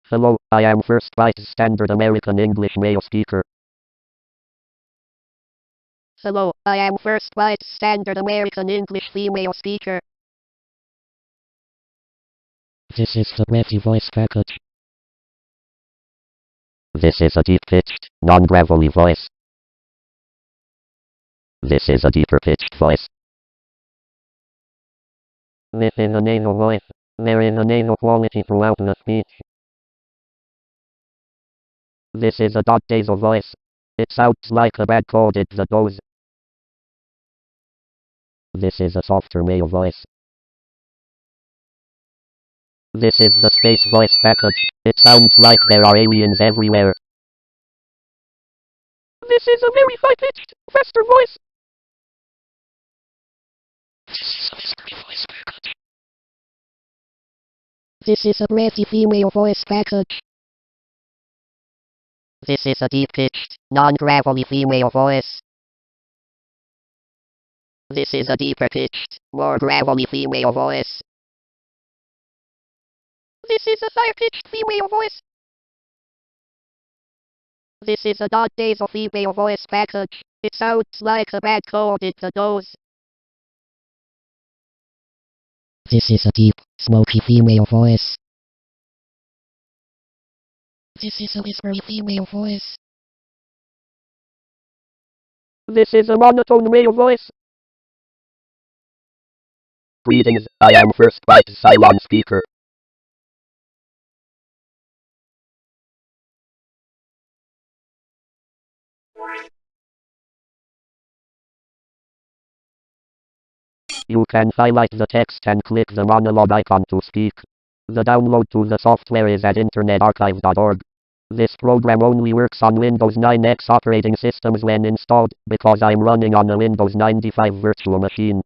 Hello, I am First Byte Standard American English male speaker. Hello, I am First Byte Standard American English female speaker. This is the breathy voice package. This is a deep-pitched, non-gravelly voice. This is a deeper-pitched voice. This is a nasal voice. There is a nasal quality throughout the speech. This is a nasal voice. It sounds like a bad cold in the nose. This is a softer male voice. This is the space voice package. It sounds like there are aliens everywhere. This is a very high-pitched, faster voice. This is a whispery voice package. This is a breathy female voice package. This is a deep-pitched, non-gravelly female voice. This is a deeper-pitched, more gravelly female voice. This is a higher-pitched female voice. This is a non-nasal female voice package. It sounds like a bad cold in the nose. This is a deep, smoky female voice. This is a whispery female voice. This is a monotone male voice. Greetings, I am First Byte Cylon speaker. You can highlight the text and click the Monologue icon to speak. The download to the software is at internetarchive.org. This program only works on Windows 9 X operating systems when installed, because I'm running on a Windows 95 virtual machine.